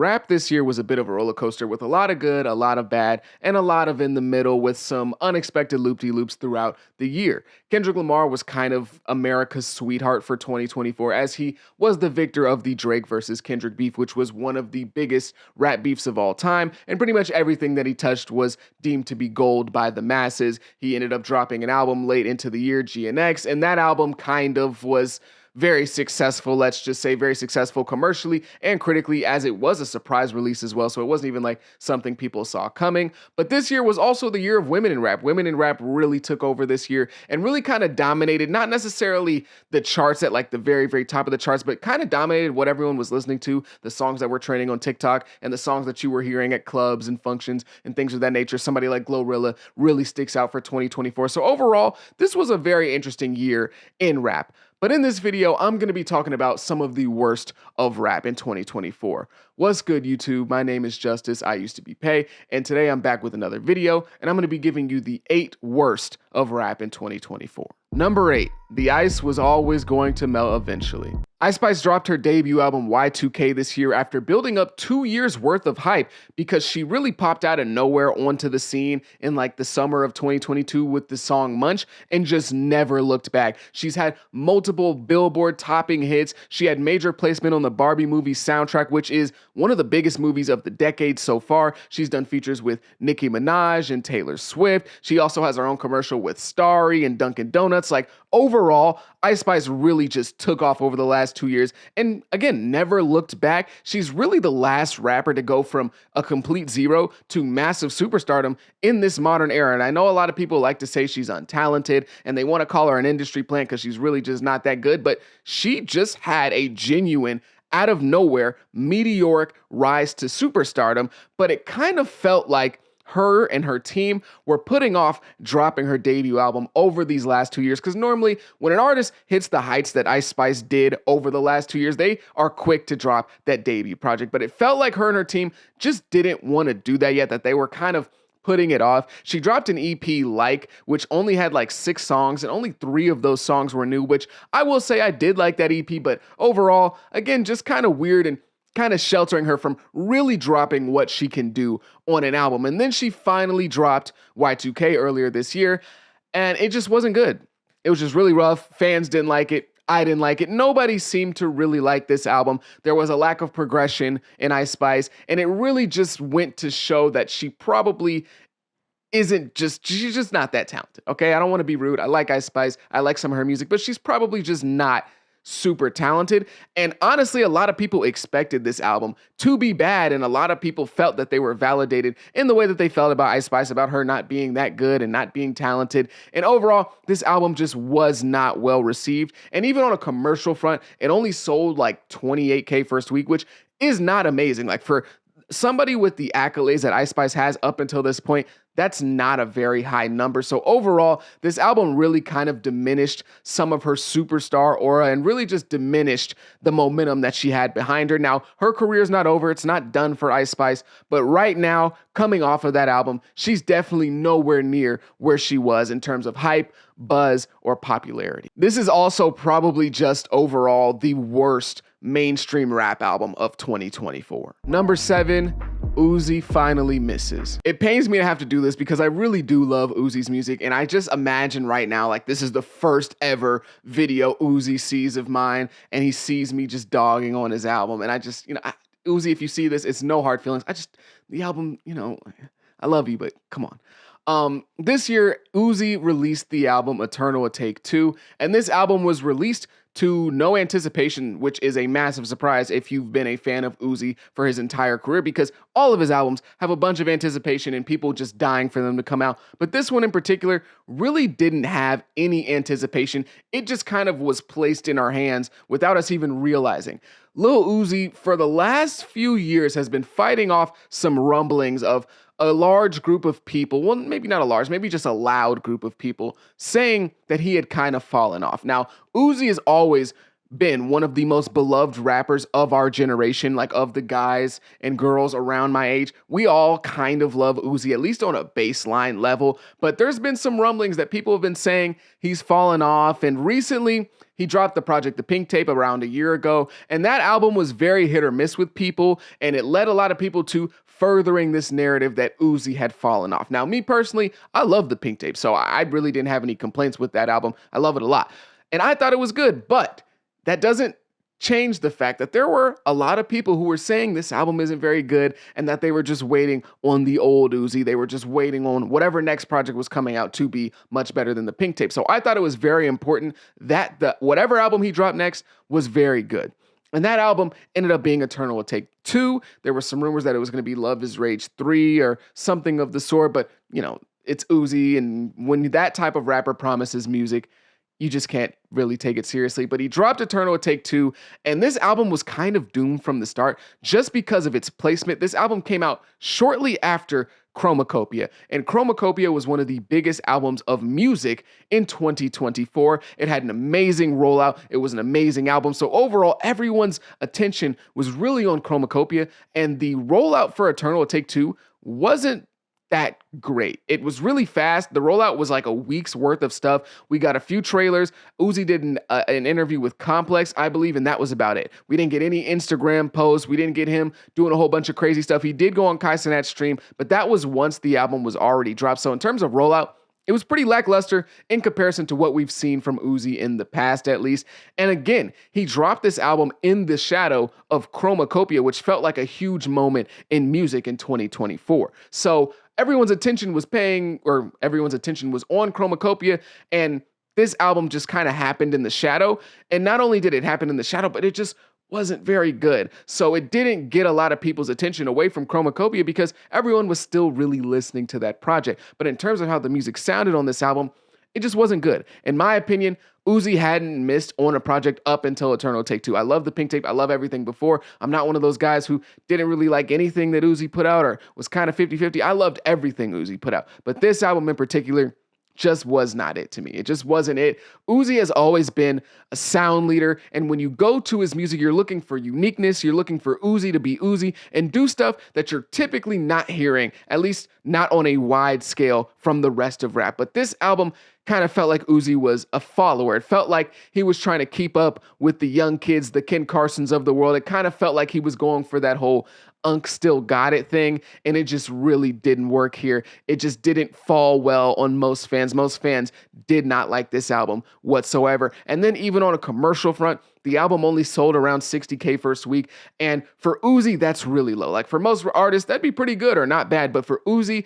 Rap this year was a bit of a roller coaster with a lot of good, a lot of bad, and a lot of in the middle with some unexpected loop-de-loops throughout the year. Kendrick Lamar was kind of America's sweetheart for 2024 as he was the victor of the Drake versus Kendrick beef, which was one of the biggest rap beefs of all time, and pretty much everything that he touched was deemed to be gold by the masses. He ended up dropping an album late into the year, GNX, and that album kind of was very successful, let's just say very successful commercially and critically, as it was a surprise release as well. So it wasn't even like something people saw coming. But this year was also the year of women in rap. Women in rap really took over this year and really kind of dominated, not necessarily the charts at like the very, very top of the charts, but kind of dominated what everyone was listening to, the songs that were trending on TikTok and the songs that you were hearing at clubs and functions and things of that nature. Somebody like Glorilla really sticks out for 2024. So overall, this was a very interesting year in rap. But in this video, I'm going to be talking about some of the worst of rap in 2024. What's good, YouTube? My name is Justice. I used to be Pay, and today I'm back with another video, and I'm going to be giving you the 8 worst of rap in 2024. Number 8, the ice was always going to melt eventually. Ice Spice dropped her debut album Y2K this year after building up 2 years worth of hype because she really popped out of nowhere onto the scene in like the summer of 2022 with the song Munch and just never looked back. She's had multiple Billboard topping hits. She had major placement on the Barbie movie soundtrack, which is one of the biggest movies of the decade so far. She's done features with Nicki Minaj and Taylor Swift. She also has her own commercial with Starry and Dunkin' Donuts. Like overall, Ice Spice really just took off over the last 2 years and again, never looked back. She's really the last rapper to go from a complete zero to massive superstardom in this modern era. And I know a lot of people like to say she's untalented and they want to call her an industry plant because she's really just not that good, but she just had a genuine out of nowhere meteoric rise to superstardom, but it kind of felt like her and her team were putting off dropping her debut album over these last 2 years because normally when an artist hits the heights that Ice Spice did over the last 2 years, they are quick to drop that debut project. But it felt like her and her team just didn't want to do that yet, that they were kind of putting it off. She dropped an EP which only had like 6 songs and only 3 of those songs were new, which I will say I did like that EP, but overall, again, just kind of weird and kind of sheltering her from really dropping what she can do on an album. And then she finally dropped Y2K earlier this year, and it just wasn't good. It was just really rough. Fans didn't like it. I didn't like it. Nobody seemed to really like this album. There was a lack of progression in Ice Spice, and it really just went to show that she probably she's just not that talented, okay? I don't want to be rude. I like Ice Spice. I like some of her music, but she's probably just not super talented. And honestly, a lot of people expected this album to be bad, and a lot of people felt that they were validated in the way that they felt about Ice Spice, about her not being that good and not being talented. And overall, this album just was not well received. And even on a commercial front, it only sold like 28K first week, which is not amazing. Like for somebody with the accolades that Ice Spice has up until this point, that's not a very high number. So overall, this album really kind of diminished some of her superstar aura and really just diminished the momentum that she had behind her. Now, her career is not over. It's not done for Ice Spice. But right now, coming off of that album, she's definitely nowhere near where she was in terms of hype, buzz, or popularity. This is also probably just overall the worst mainstream rap album of 2024. Number 7, Uzi finally misses. It pains me to have to do this because I really do love Uzi's music, and I just imagine right now like this is the first ever video Uzi sees of mine, and he sees me just dogging on his album, and I just, Uzi, if you see this, it's no hard feelings. The album, I love you, but come on. This year, Uzi released the album Eternal: A Take Two, and this album was released to no anticipation, which is a massive surprise if you've been a fan of Uzi for his entire career, because all of his albums have a bunch of anticipation and people just dying for them to come out. But this one in particular really didn't have any anticipation. It just kind of was placed in our hands without us even realizing. Lil Uzi, for the last few years, has been fighting off some rumblings of a large group of people, well, maybe not a large, maybe just a loud group of people saying that he had kind of fallen off. Now, Uzi has always been one of the most beloved rappers of our generation, like of the guys and girls around my age. We all kind of love Uzi, at least on a baseline level, but there's been some rumblings that people have been saying he's fallen off, and recently he dropped the project The Pink Tape around a year ago, and that album was very hit or miss with people, and it led a lot of people to furthering this narrative that Uzi had fallen off. Now, me personally, I love The Pink Tape, so I really didn't have any complaints with that album. I love it a lot, and I thought it was good, but that doesn't change the fact that there were a lot of people who were saying this album isn't very good and that they were just waiting on the old Uzi. They were just waiting on whatever next project was coming out to be much better than The Pink Tape. So I thought it was very important that whatever album he dropped next was very good. And that album ended up being Eternal Will Take Two. There were some rumors that it was going to be Love is Rage 3 or something of the sort, but it's Uzi, and when that type of rapper promises music, you just can't really take it seriously. But he dropped Eternal Will Take Two, and this album was kind of doomed from the start just because of its placement. This album came out shortly after Chromacopia, and Chromacopia was one of the biggest albums of music in 2024. It had an amazing rollout. It was an amazing album. So overall, everyone's attention was really on Chromacopia, and the rollout for Eternal Will Take Two wasn't that great. It was really fast. The rollout was like a week's worth of stuff. We got a few trailers. Uzi did an interview with Complex, I believe, and that was about it. We didn't get any Instagram posts. We didn't get him doing a whole bunch of crazy stuff. He did go on Kai Cenat's stream, but that was once the album was already dropped. So in terms of rollout, it was pretty lackluster in comparison to what we've seen from Uzi in the past, at least. And again, he dropped this album in the shadow of Chromacopia, which felt like a huge moment in music in 2024. So everyone's attention was on Chromacopia, and this album just kind of happened in the shadow. And not only did it happen in the shadow, but it just wasn't very good. So it didn't get a lot of people's attention away from Chromacopia because everyone was still really listening to that project. But in terms of how the music sounded on this album, it just wasn't good. In my opinion, Uzi hadn't missed on a project up until Eternal Take Two. I love The Pink Tape. I love everything before. I'm not one of those guys who didn't really like anything that Uzi put out or was kind of 50-50. I loved everything Uzi put out. But this album in particular just was not it to me. It just wasn't it. Uzi has always been a sound leader, and when you go to his music, you're looking for uniqueness, you're looking for Uzi to be Uzi and do stuff that you're typically not hearing, at least not on a wide scale from the rest of rap. But this album kind of felt like Uzi was a follower. It felt like he was trying to keep up with the young kids, the Ken Carsons of the world. It kind of felt like he was going for that whole Unc still got it thing, and it just really didn't work here. It just didn't fall well on most fans. Most fans did not like this album whatsoever. And then even on a commercial front, the album only sold around 60K first week, and for Uzi, that's really low. Like for most artists, that'd be pretty good or not bad, but for Uzi,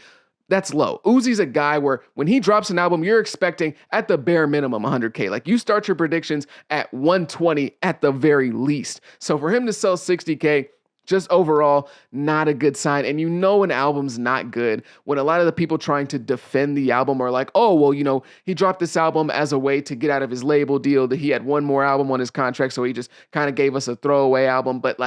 that's low. Uzi's a guy where when he drops an album, you're expecting at the bare minimum 100K. Like you start your predictions at 120 at the very least. So for him to sell 60K, just overall, not a good sign. And an album's not good when a lot of the people trying to defend the album are like, oh, well, he dropped this album as a way to get out of his label deal, that he had one more album on his contract, so he just kind of gave us a throwaway album. But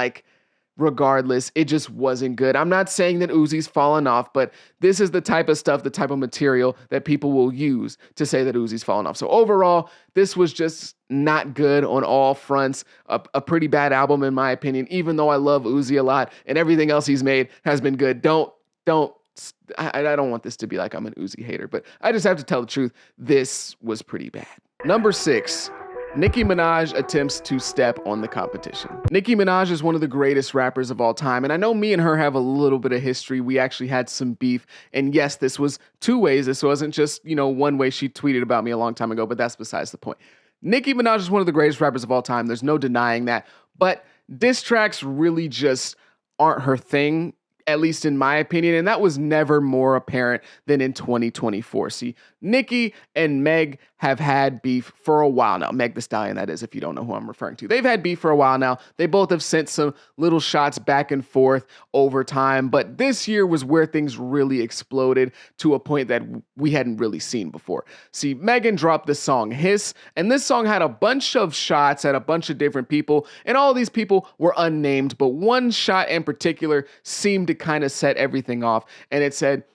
regardless, it just wasn't good. I'm not saying that Uzi's fallen off, but this is the type of stuff, the type of material that people will use to say that Uzi's fallen off. So overall, this was just not good on all fronts. A pretty bad album in my opinion, even though I love Uzi a lot and everything else he's made has been good. I don't want this to be like I'm an Uzi hater, but I just have to tell the truth. This was pretty bad. Number 6. Nicki Minaj attempts to step on the competition. Nicki Minaj is one of the greatest rappers of all time, and I know me and her have a little bit of history. We actually had some beef, and yes, this was two ways. This wasn't just, one way. She tweeted about me a long time ago, but that's besides the point. Nicki Minaj is one of the greatest rappers of all time. There's no denying that, but diss tracks really just aren't her thing, at least in my opinion, and that was never more apparent than in 2024. See, Nicki and Meg have had beef for a while now. Meg Thee Stallion, that is, if you don't know who I'm referring to. They've had beef for a while now. They both have sent some little shots back and forth over time, but this year was where things really exploded to a point that we hadn't really seen before. See, Megan dropped the song Hiss, and this song had a bunch of shots at a bunch of different people, and all these people were unnamed, but one shot in particular seemed to kind of set everything off, and it said,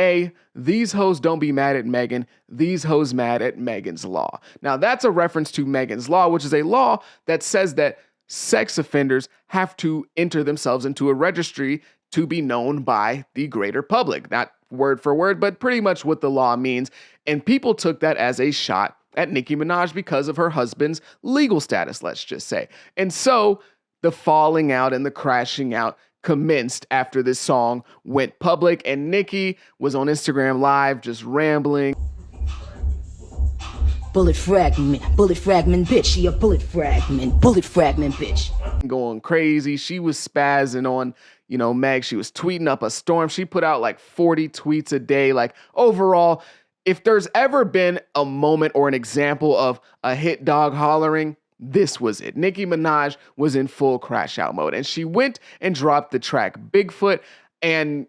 A, these hoes don't be mad at Megan, these hoes mad at Megan's Law. Now that's a reference to Megan's Law, which is a law that says that sex offenders have to enter themselves into a registry to be known by the greater public. Not word for word, but pretty much what the law means. And people took that as a shot at Nicki Minaj because of her husband's legal status, let's just say. And so the falling out and the crashing out commenced after this song went public, and Nicki was on Instagram Live just rambling. Bullet fragment, bitch. She a bullet fragment bitch. Going crazy. She was spazzing on, Meg. She was tweeting up a storm. She put out like 40 tweets a day. Like overall, if there's ever been a moment or an example of a hit dog hollering, this was it. Nicki Minaj was in full crash out mode, and she went and dropped the track Bigfoot. And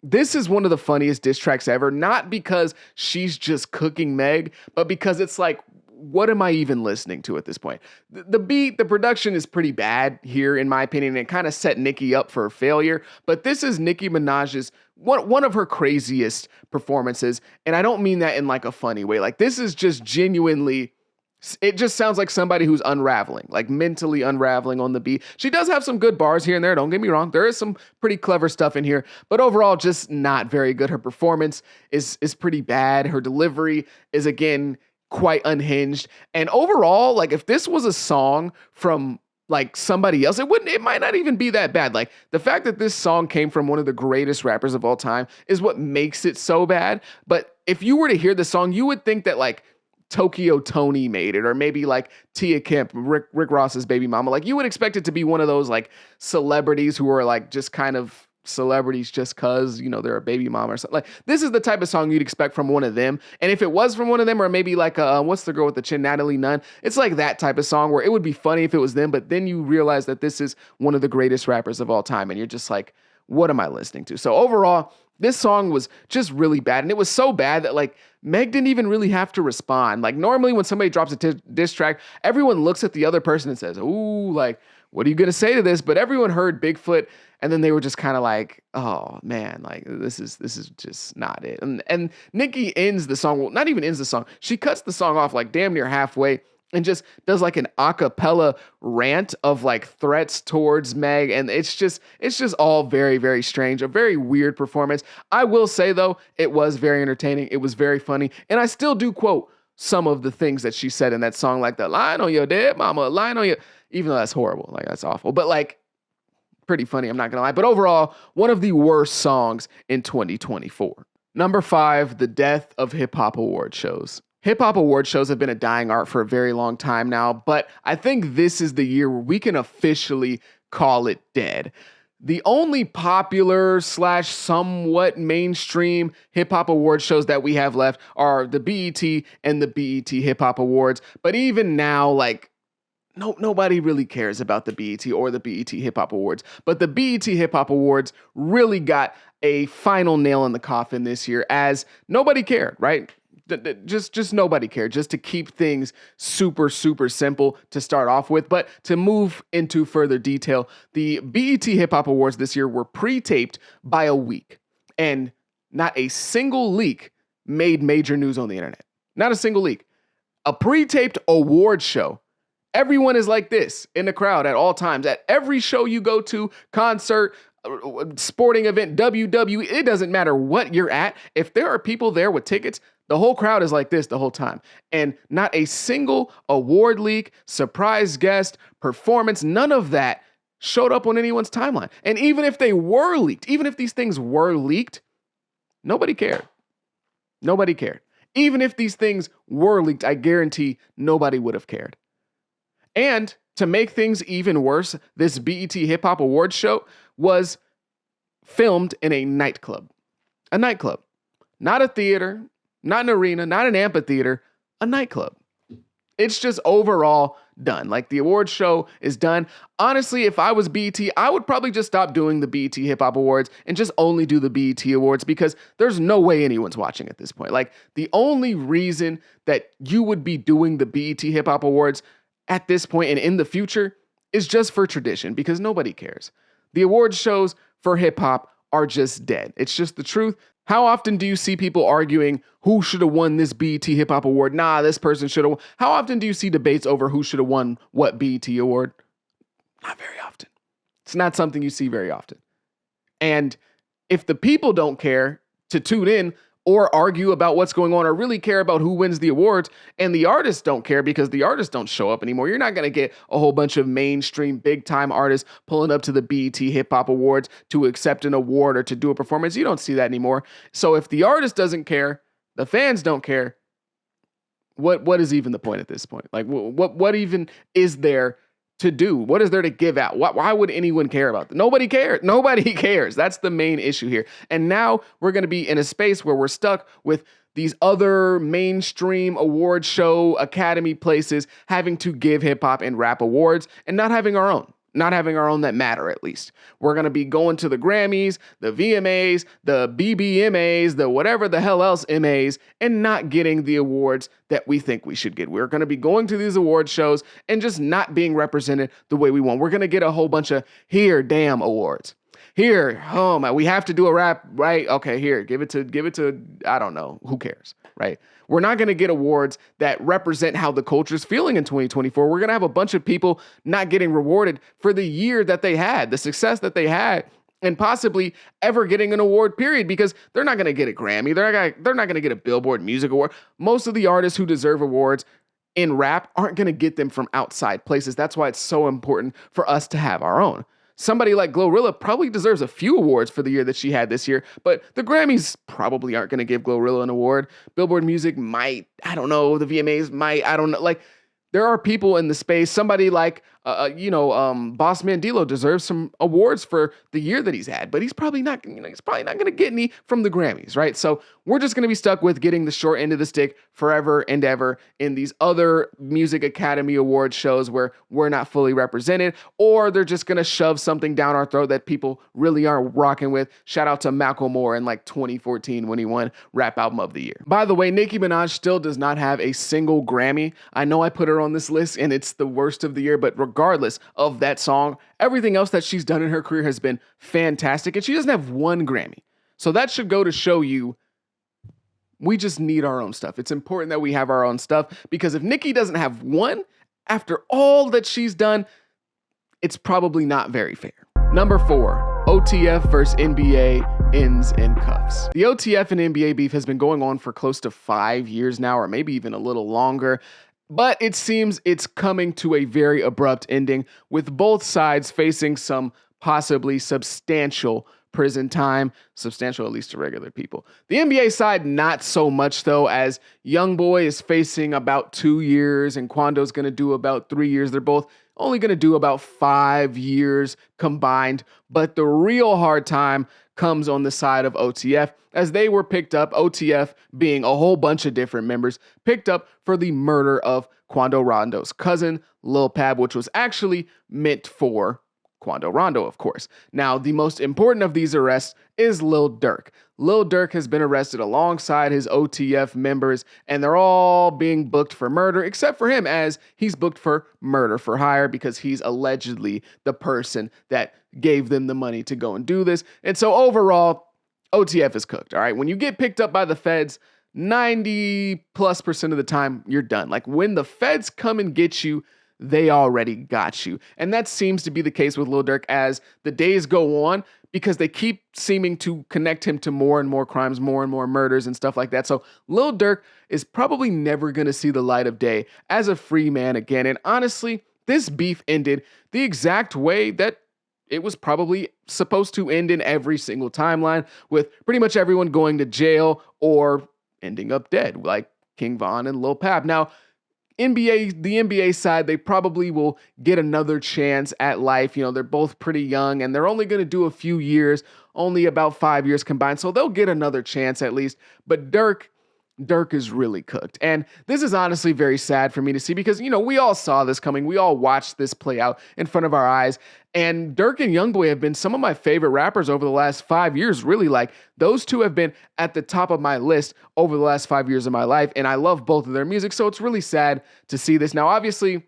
this is one of the funniest diss tracks ever, not because she's just cooking Meg, but because it's like, what am I even listening to at this point? The beat, the production is pretty bad here, in my opinion. It kind of set Nicki up for failure, but this is Nicki Minaj's one of her craziest performances. And I don't mean that in like a funny way. Like this is just genuinely, it just sounds like somebody who's unraveling, like mentally unraveling on the beat. She does have some good bars here and there. Don't get me wrong. There is some pretty clever stuff in here, but overall, just not very good. Her performance is pretty bad. Her delivery is, again, quite unhinged. And overall, like if this was a song from like somebody else, it might not even be that bad. Like the fact that this song came from one of the greatest rappers of all time is what makes it so bad. But if you were to hear the song, you would think that like Tokyo Tony made it, or maybe like Tia Kemp, Rick Ross's baby mama. Like you would expect it to be one of those like celebrities who are like just kind of celebrities just cause, they're a baby mama or something. Like this is the type of song you'd expect from one of them. And if it was from one of them, or maybe like what's the girl with the chin, Natalie Nunn, it's like that type of song where it would be funny if it was them, but then you realize that this is one of the greatest rappers of all time, and you're just like, what am I listening to? So overall, this song was just really bad. And it was so bad that like Meg didn't even really have to respond. Like normally when somebody drops a diss track, everyone looks at the other person and says, ooh, like, what are you going to say to this? But everyone heard Bigfoot, and then they were just kind of like, oh man, like this is just not it. And Nicki ends the song, well, not even ends the song. She cuts the song off like damn near halfway and just does like an a cappella rant of like threats towards Meg. And it's just all very, very strange, a very weird performance. I will say though, it was very entertaining. It was very funny. And I still do quote some of the things that she said in that song, like the line on your dead mama, line on your, even though that's horrible, like that's awful, but like pretty funny, I'm not gonna lie. But overall, one of the worst songs in 2024. Number 5, the death of hip-hop award shows. Hip-hop award shows have been a dying art for a very long time now, but I think this is the year where we can officially call it dead. The only popular / somewhat mainstream hip-hop award shows that we have left are the BET and the BET Hip Hop Awards. But even now, like, nobody really cares about the BET or the BET Hip Hop Awards. But the BET Hip Hop Awards really got a final nail in the coffin this year, as nobody cared, right? Just nobody cared, just to keep things super, super simple to start off with. But to move into further detail, the BET Hip Hop Awards this year were pre-taped by a week, and not a single leak made major news on the internet. Not a single leak. A pre-taped award show. Everyone is like this in the crowd at all times. At every show you go to, concert, sporting event, WWE, it doesn't matter what you're at. If there are people there with tickets, the whole crowd is like this the whole time. And not a single award leak, surprise guest, performance, none of that showed up on anyone's timeline. And even if they were leaked, even if these things were leaked, nobody cared. Nobody cared. Even if these things were leaked, I guarantee nobody would have cared. And to make things even worse, this BET Hip Hop Awards show was filmed in a nightclub. A nightclub. Not a theater, not an arena, not an amphitheater, a nightclub. It's just overall done. Like the award show is done. Honestly, if I was BET, I would probably just stop doing the BET Hip Hop Awards and just only do the BET Awards, because there's no way anyone's watching at this point. Like the only reason that you would be doing the BET Hip Hop Awards at this point and in the future is just for tradition, because nobody cares. The award shows for hip hop are just dead. It's just the truth. How often do you see people arguing who should have won this BET Hip Hop Award? Nah, this person should have won. How often do you see debates over who should have won what BET Award? Not very often. It's not something you see very often. And if the people don't care to tune in or argue about what's going on or really care about who wins the awards, and the artists don't care because the artists don't show up anymore, you're not going to get a whole bunch of mainstream big time artists pulling up to the BET Hip Hop Awards to accept an award or to do a performance. You don't see that anymore. So if the artist doesn't care, the fans don't care, what is even the point at this point? Like what even is there to do? What is there to give out? Why would anyone care about that? Nobody cares. Nobody cares. That's the main issue here. And now we're going to be in a space where we're stuck with these other mainstream award show academy places having to give hip hop and rap awards and not having our own. Not having our own that matter, at least. We're going to be going to the Grammys, the VMAs, the BBMAs, the whatever the hell else MAs, and not getting the awards that we think we should get. We're going to be going to these award shows and just not being represented the way we want. We're going to get a whole bunch of here, damn awards. Here, oh my, we have to do a rap, right? Okay, here, give it to, I don't know, who cares, right? We're not going to get awards that represent how the culture is feeling in 2024. We're going to have a bunch of people not getting rewarded for the year that they had, the success that they had, and possibly ever getting an award, period, because they're not going to get a Grammy. They're not going to get a Billboard Music Award. Most of the artists who deserve awards in rap aren't going to get them from outside places. That's why it's so important for us to have our own. Somebody like Glorilla probably deserves a few awards for the year that she had this year, but the Grammys probably aren't going to give Glorilla an award. Billboard Music might, I don't know. The VMAs might, I don't know. Like, there are people in the space. Somebody like, Boss Mandilo deserves some awards for the year that he's had, but he's probably not going to get any from the Grammys, right? So we're just going to be stuck with getting the short end of the stick forever and ever in these other Music Academy Award shows where we're not fully represented, or they're just going to shove something down our throat that people really aren't rocking with. Shout out to Macklemore in like 2014 when he won Rap Album of the Year. By the way, Nicki Minaj still does not have a single Grammy. I know I put her on this list and it's the worst of the year, but regardless of that song, everything else that she's done in her career has been fantastic, and she doesn't have one Grammy. So that should go to show you we just need our own stuff. It's important that we have our own stuff, because if Nicki doesn't have one after all that she's done, it's probably not very fair. Number 4, OTF versus NBA ends in cuffs. The OTF and NBA beef has been going on for close to 5 years now, or maybe even a little longer. But it seems it's coming to a very abrupt ending, with both sides facing some possibly substantial prison time, substantial at least to regular people. The NBA side, not so much though, as Youngboy is facing about 2 years and Quando's going to do about 3 years. They're both only going to do about 5 years combined, but the real hard time comes on the side of OTF, as they were picked up, OTF being a whole bunch of different members, picked up for the murder of Quando Rondo's cousin, Lil Pab, which was actually meant for Quando Rondo, of course. Now, the most important of these arrests is Lil Durk. Lil Durk has been arrested alongside his OTF members, and they're all being booked for murder, except for him, as he's booked for murder for hire because he's allegedly the person that gave them the money to go and do this. And so overall, OTF is cooked, all right? When you get picked up by the feds, 90+% of the time, you're done. Like, when the feds come and get you, they already got you. And that seems to be the case with Lil Durk as the days go on, because they keep seeming to connect him to more and more crimes, more and more murders and stuff like that. So Lil Durk is probably never going to see the light of day as a free man again. And honestly, this beef ended the exact way that it was probably supposed to end in every single timeline, with pretty much everyone going to jail or ending up dead, like King Von and Lil Pab. Now, the NBA side, they probably will get another chance at life. You know, they're both pretty young and they're only going to do a few years, only about 5 years combined. So they'll get another chance at least. But Durk is really cooked. And this is honestly very sad for me to see, because, you know, we all saw this coming. We all watched this play out in front of our eyes. And Durk and Youngboy have been some of my favorite rappers over the last 5 years. Really, like, those two have been at the top of my list over the last 5 years of my life. And I love both of their music. So it's really sad to see this. Now, obviously,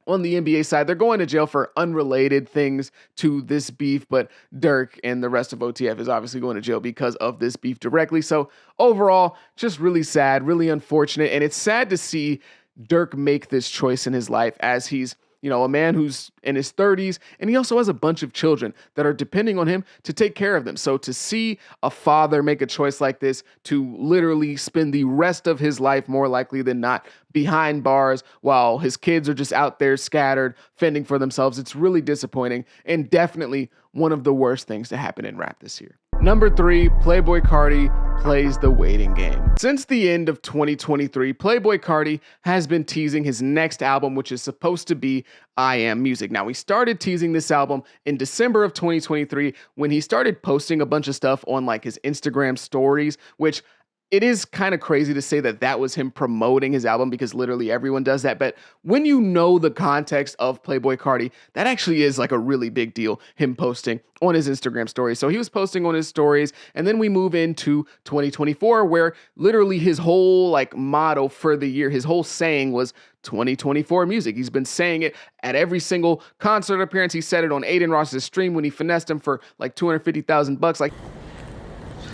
on the NBA side, they're going to jail for unrelated things to this beef, but Dirk and the rest of OTF is obviously going to jail because of this beef directly. So overall, just really sad, really unfortunate. And it's sad to see Dirk make this choice in his life as he's, a man who's in his 30s, and he also has a bunch of children that are depending on him to take care of them. So to see a father make a choice like this to literally spend the rest of his life, more likely than not, behind bars while his kids are just out there scattered, fending for themselves, it's really disappointing and definitely one of the worst things to happen in rap this year. Number 3, Playboy Cardi plays the waiting game. Since the end of 2023, Playboy Cardi has been teasing his next album, which is supposed to be I Am Music. Now, he started teasing this album in December of 2023 when he started posting a bunch of stuff on like his Instagram stories, which it is kind of crazy to say that that was him promoting his album because literally everyone does that. But when you know the context of Playboy Cardi, that actually is like a really big deal, him posting on his Instagram stories. So he was posting on his stories, and then we move into 2024 where literally his whole like motto for the year, his whole saying was 2024 music. He's been saying it at every single concert appearance. He said it on Aiden Ross's stream when he finessed him for like $250,000. Like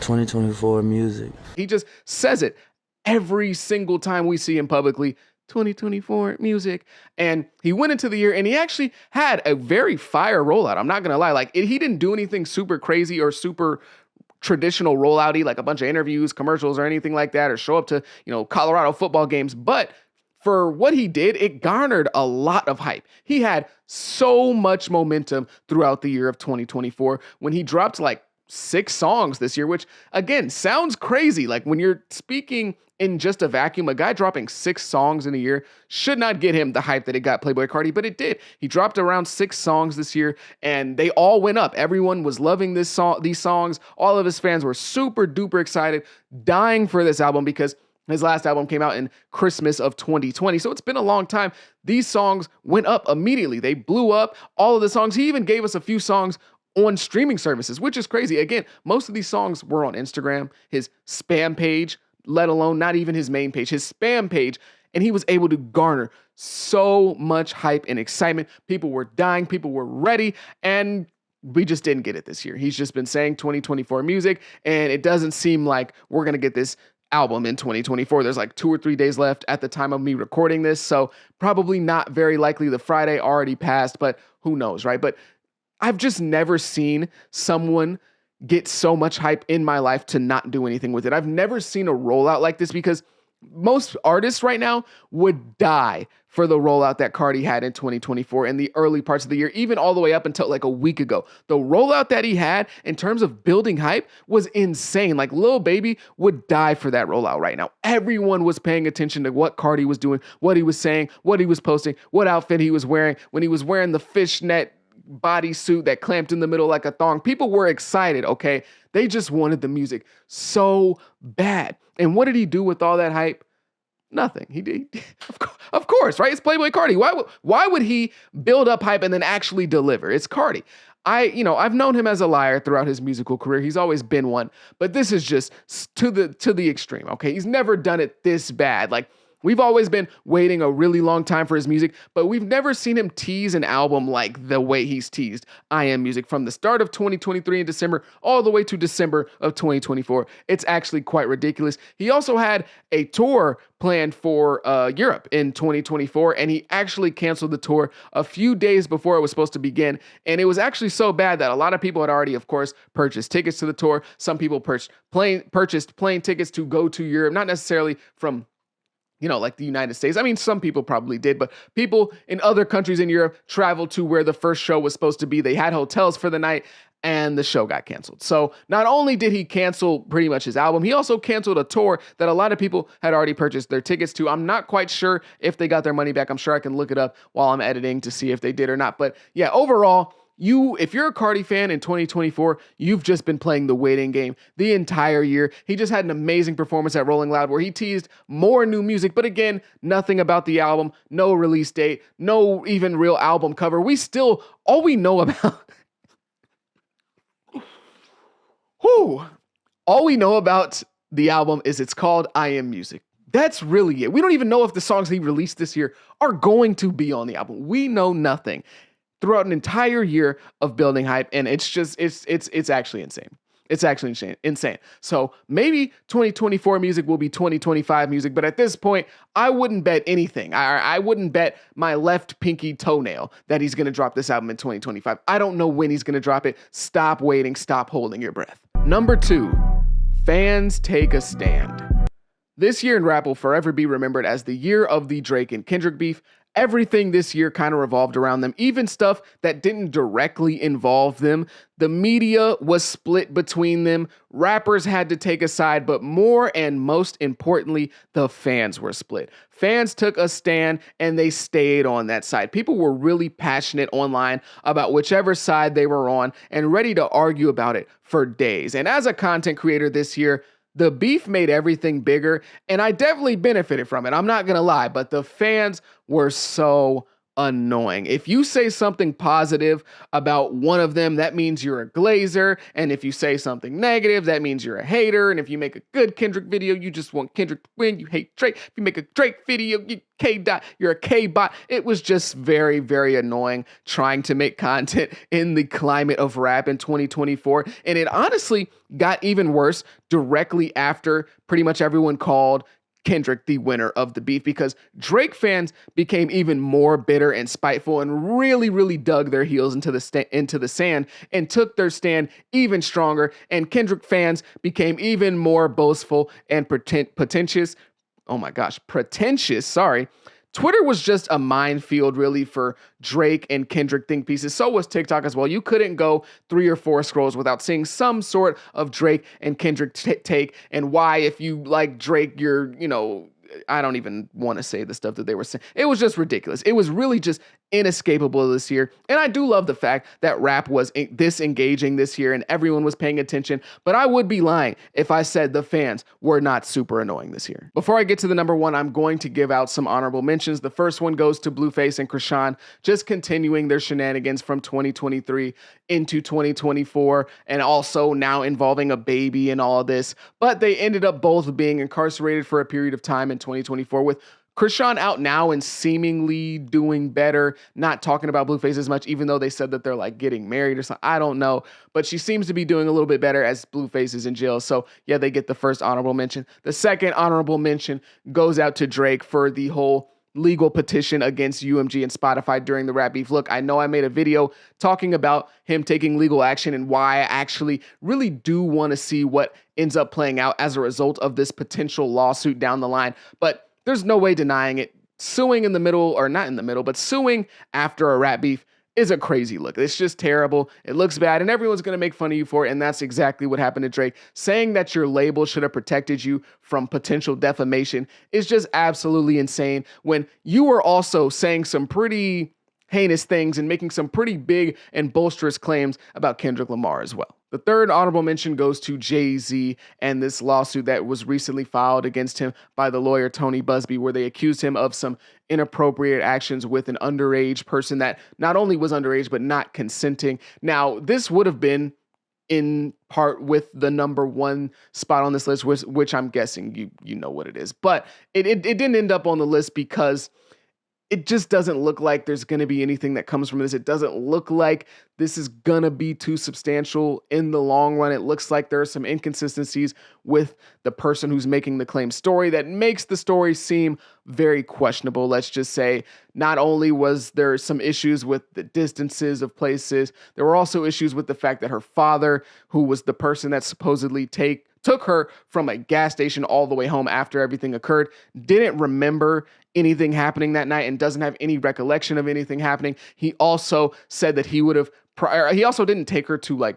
2024 music. He just says it every single time we see him publicly. 2024 music. And he went into the year and he actually had a very fire rollout. I'm not going to lie. Like he didn't do anything super crazy or super traditional rollouty, like a bunch of interviews, commercials or anything like that, or show up to, Colorado football games. But for what he did, it garnered a lot of hype. He had so much momentum throughout the year of 2024 when he dropped like 6 songs this year, which again sounds crazy. Like when you're speaking in just a vacuum, a guy dropping 6 songs in a year should not get him the hype that it got Playboy Cardi, but it did. He dropped around 6 songs this year and they all went up. Everyone was loving these songs. All of his fans were super duper excited, dying for this album because his last album came out in Christmas of 2020. So it's been a long time. These songs went up immediately. They blew up. All of the songs. He even gave us a few songs on streaming services, which is crazy. Again, most of these songs were on Instagram, his spam page, let alone not even his main page, his spam page. And he was able to garner so much hype and excitement. People were dying. People were ready. And we just didn't get it this year. He's just been saying 2024 music, and it doesn't seem like we're going to get this album in 2024. There's like 2 or 3 days left at the time of me recording this. So probably not very likely. The Friday already passed, but who knows, right? But I've just never seen someone get so much hype in my life to not do anything with it. I've never seen a rollout like this because most artists right now would die for the rollout that Cardi had in 2024 in the early parts of the year, even all the way up until like a week ago. The rollout that he had in terms of building hype was insane. Like Lil Baby would die for that rollout right now. Everyone was paying attention to what Cardi was doing, what he was saying, what he was posting, what outfit he was wearing, when he was wearing the fishnet bodysuit that clamped in the middle like a thong. People were excited, okay? They just wanted the music so bad. And what did he do with all that hype? Nothing. He did. Of course, right? It's Playboy Cardi. Why would he build up hype and then actually deliver? It's Cardi. I've known him as a liar throughout his musical career. He's always been one, but this is just to the extreme, okay? He's never done it this bad. Like, we've always been waiting a really long time for his music, but we've never seen him tease an album like the way he's teased I Am Music from the start of 2023 in December all the way to December of 2024. It's actually quite ridiculous. He also had a tour planned for Europe in 2024, and he actually canceled the tour a few days before it was supposed to begin. And it was actually so bad that a lot of people had already, of course, purchased tickets to the tour. Some people purchased plane tickets to go to Europe, not necessarily from like the United States. I mean, some people probably did, but people in other countries in Europe traveled to where the first show was supposed to be. They had hotels for the night, and the show got canceled. So not only did he cancel pretty much his album, he also canceled a tour that a lot of people had already purchased their tickets to. I'm not quite sure if they got their money back. I'm sure I can look it up while I'm editing to see if they did or not. But yeah, overall, if you're a Cardi fan in 2024, you've just been playing the waiting game the entire year. He just had an amazing performance at Rolling Loud where he teased more new music, but again, nothing about the album, no release date, no even real album cover. All we know about all we know about the album is it's called I Am Music. That's really it. We don't even know if the songs he released this year are going to be on the album. We know nothing throughout an entire year of building hype, and it's actually insane. It's actually insane. So maybe 2024 music will be 2025 music, but at this point, I wouldn't bet anything. I wouldn't bet my left pinky toenail that he's going to drop this album in 2025. I don't know when he's going to drop it. Stop waiting. Stop holding your breath. Number 2, fans take a stand. This year in rap will forever be remembered as the year of the Drake and Kendrick beef. Everything this year kind of revolved around them, even stuff that didn't directly involve them. The media was split between them. Rappers had to take a side, but more and most importantly, the fans were split. Fans took a stand and they stayed on that side. People were really passionate online about whichever side they were on and ready to argue about it for days. And as a content creator this year, the beef made everything bigger, and I definitely benefited from it. I'm not going to lie, but the fans were so annoying. If you say something positive about one of them, that means you're a glazer. And if you say something negative, that means you're a hater. And if you make a good Kendrick video, you just want Kendrick to win. You hate Drake. If you make a Drake video, you're a K-bot. It was just very, very annoying trying to make content in the climate of rap in 2024. And it honestly got even worse directly after pretty much everyone called Kendrick the winner of the beef, because Drake fans became even more bitter and spiteful and really, really dug their heels into the sand and took their stand even stronger. And Kendrick fans became even more boastful and pretentious. Sorry. Twitter was just a minefield, really, for Drake and Kendrick think pieces. So was TikTok as well. You couldn't go 3 or 4 scrolls without seeing some sort of Drake and Kendrick take, and why, if you like Drake, you're, I don't even want to say the stuff that they were saying. It was just ridiculous. It was really just inescapable this year. And I do love the fact that rap was this engaging this year and everyone was paying attention. But I would be lying if I said the fans were not super annoying this year. Before I get to the number 1, I'm going to give out some honorable mentions. The first one goes to Blueface and Krishan, just continuing their shenanigans from 2023 into 2024, and also now involving a baby and all of this. But they ended up both being incarcerated for a period of time in 2024, with Krishan out now and seemingly doing better, not talking about Blueface as much, even though they said that they're like getting married or something. I don't know, but she seems to be doing a little bit better as Blueface is in jail. So yeah, they get the first honorable mention. The second honorable mention goes out to Drake for the whole legal petition against UMG and Spotify during the rap beef. Look, I know I made a video talking about him taking legal action and why I actually really do want to see what ends up playing out as a result of this potential lawsuit down the line. But there's no way denying it. Suing in the middle, or not in the middle, but suing after a rap beef is a crazy look. It's just terrible. It looks bad, and everyone's going to make fun of you for it, and that's exactly what happened to Drake. Saying that your label should have protected you from potential defamation is just absolutely insane, when you were also saying some pretty heinous things and making some pretty big and bolsterous claims about Kendrick Lamar as well. The third honorable mention goes to Jay-Z and this lawsuit that was recently filed against him by the lawyer Tony Busby, where they accused him of some inappropriate actions with an underage person that not only was underage, but not consenting. Now, this would have been in part with the number 1 spot on this list, which I'm guessing you know what it is. But it didn't end up on the list because it just doesn't look like there's going to be anything that comes from this. It doesn't look like this is going to be too substantial in the long run. It looks like there are some inconsistencies with the person who's making the claim story that makes the story seem very questionable. Let's just say not only was there some issues with the distances of places, there were also issues with the fact that her father, who was the person that supposedly took her from a gas station all the way home after everything occurred, didn't remember anything happening that night and doesn't have any recollection of anything happening. He also said that he would have he also didn't take her to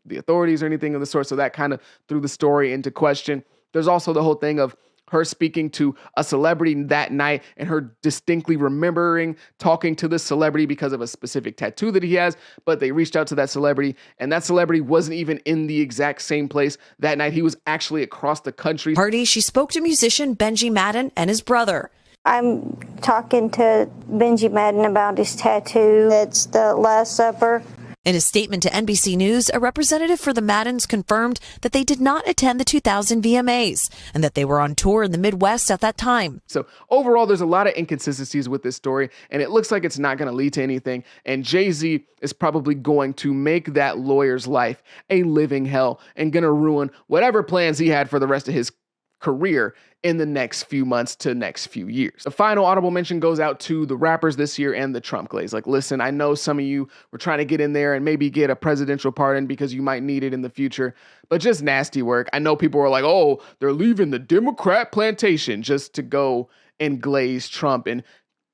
the authorities or anything of the sort. So that kind of threw the story into question. There's also the whole thing of her speaking to a celebrity that night and her distinctly remembering talking to this celebrity because of a specific tattoo that he has, but they reached out to that celebrity and that celebrity wasn't even in the exact same place that night. He was actually across the country. Party, she spoke to musician Benji Madden and his brother. I'm talking to Benji Madden about his tattoo. It's the Last Supper. In a statement to NBC News, a representative for the Maddens confirmed that they did not attend the 2000 VMAs and that they were on tour in the Midwest at that time. So overall, there's a lot of inconsistencies with this story, and it looks like it's not going to lead to anything. And Jay-Z is probably going to make that lawyer's life a living hell and going to ruin whatever plans he had for the rest of his career in the next few months to next few years. The final audible mention goes out to the rappers this year and the Trump glaze. Like, listen, I know some of you were trying to get in there and maybe get a presidential pardon because you might need it in the future, but just nasty work. I know people were like, oh, they're leaving the Democrat plantation just to go and glaze Trump and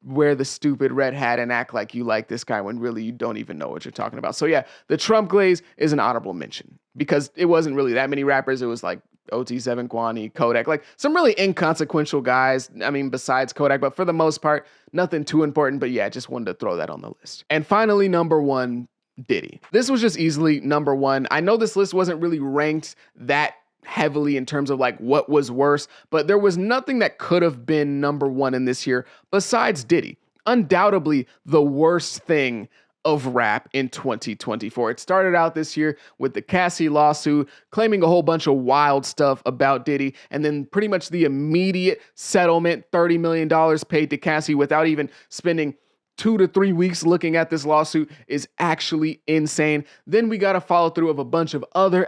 wear the stupid red hat and act like you like this guy when really you don't even know what you're talking about. So yeah, the Trump glaze is an audible mention because it wasn't really that many rappers. It was like OT7 Kwani, Kodak, like some really inconsequential guys. I mean, besides Kodak, but for the most part, nothing too important. But yeah, just wanted to throw that on the list. And finally, number one, Diddy. This was just easily number one. I know this list wasn't really ranked that heavily in terms of like what was worse, but there was nothing that could have been number one in this year besides Diddy. Undoubtedly the worst thing of rap in 2024. It started out this year with the Cassie lawsuit, claiming a whole bunch of wild stuff about Diddy, and then pretty much the immediate settlement, $30 million paid to Cassie without even spending 2 to 3 weeks looking at this lawsuit is actually insane. Then we got a follow through of a bunch of other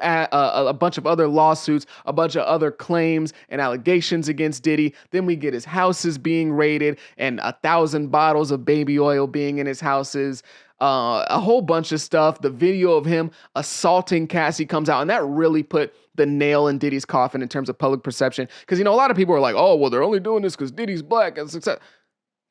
lawsuits, a bunch of other claims and allegations against Diddy. Then we get his houses being raided and 1,000 bottles of baby oil being in his houses. A whole bunch of stuff. The video of him assaulting Cassie comes out, and that really put the nail in Diddy's coffin in terms of public perception. Because, you know, a lot of people are like, oh, well, they're only doing this because Diddy's black and success.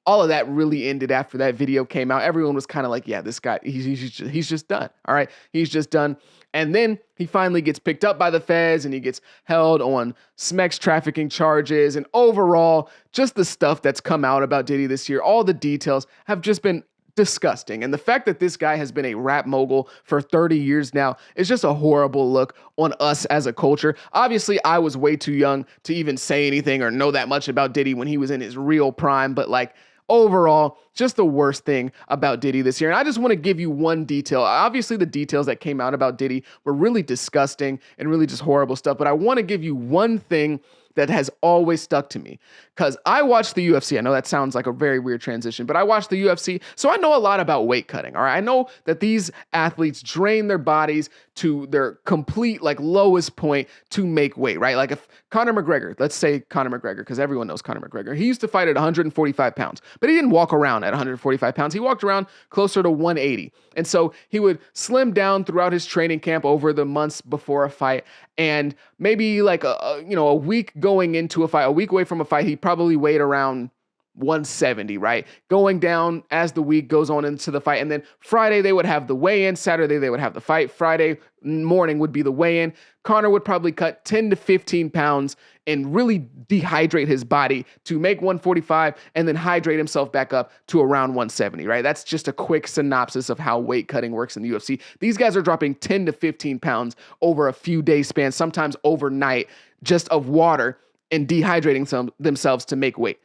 All of that really ended after that video came out. Everyone was kind of like, yeah, this guy, he's just done. All right, he's just done. And then he finally gets picked up by the feds and he gets held on SMEX trafficking charges. And overall, just the stuff that's come out about Diddy this year, all the details have just been disgusting. And the fact that this guy has been a rap mogul for 30 years now is just a horrible look on us as a culture. Obviously, I was way too young to even say anything or know that much about Diddy when he was in his real prime, but like, overall, just the worst thing about Diddy this year. And I just want to give you one detail. Obviously, the details that came out about Diddy were really disgusting and really just horrible stuff. But I want to give you one thing that has always stuck to me. Because I watched the UFC. I know that sounds like a very weird transition, but I watched the UFC. So I know a lot about weight cutting. All right. I know that these athletes drain their bodies to their complete, like, lowest point to make weight, right? Like if Conor McGregor, let's say Conor McGregor, because everyone knows Conor McGregor, he used to fight at 145 pounds, but he didn't walk around at 145 pounds. He walked around closer to 180. And so he would slim down throughout his training camp over the months before a fight. And maybe like a week going into a fight, a week away from a fight, he probably weighed around 170, right? Going down as the week goes on into the fight. And then Friday they would have the weigh-in. Saturday they would have the fight. Friday morning would be the weigh-in. Conor would probably cut 10 to 15 pounds and really dehydrate his body to make 145 and then hydrate himself back up to around 170, right? That's just a quick synopsis of how weight cutting works in the UFC. These guys are dropping 10 to 15 pounds over a few days span, sometimes overnight, just of water and dehydrating themselves to make weight.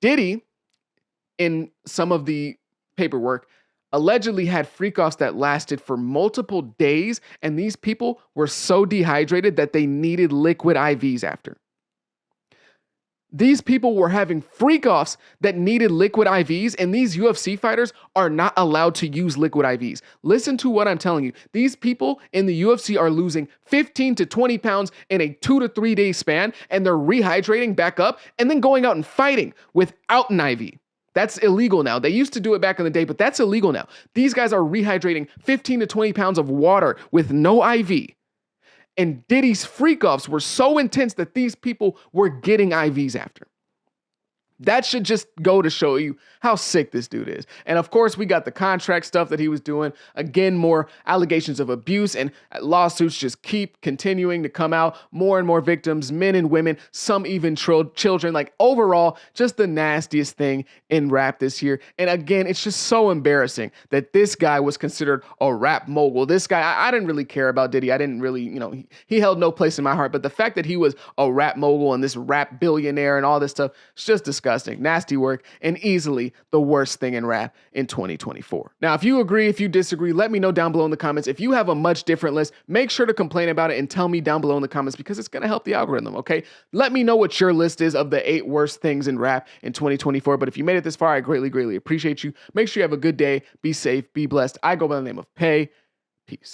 Diddy, in some of the paperwork, allegedly had freak-offs that lasted for multiple days, and these people were so dehydrated that they needed liquid IVs after. These people were having freak-offs that needed liquid IVs, and these UFC fighters are not allowed to use liquid IVs. Listen to what I'm telling you. These people in the UFC are losing 15 to 20 pounds in a 2 to 3 day span, and they're rehydrating back up and then going out and fighting without an IV. That's illegal now. They used to do it back in the day, but that's illegal now. These guys are rehydrating 15 to 20 pounds of water with no IV. And Diddy's freak-offs were so intense that these people were getting IVs after. That should just go to show you how sick this dude is. And of course, we got the contract stuff that he was doing. Again, more allegations of abuse and lawsuits just keep continuing to come out. More and more victims, men and women, some even children. Like overall, just the nastiest thing in rap this year. And again, it's just so embarrassing that this guy was considered a rap mogul. This guy, I didn't really care about Diddy. I didn't really, he held no place in my heart. But the fact that he was a rap mogul and this rap billionaire and all this stuff, it's just disgusting. disgusting, nasty work, and easily the worst thing in rap in 2024. Now, if you agree, if you disagree, let me know down below in the comments. If you have a much different list, make sure to complain about it and tell me down below in the comments because it's going to help the algorithm, okay? Let me know what your list is of the 8 worst things in rap in 2024. But if you made it this far, I greatly, greatly appreciate you. Make sure you have a good day. Be safe. Be blessed. I go by the name of Pay. Peace.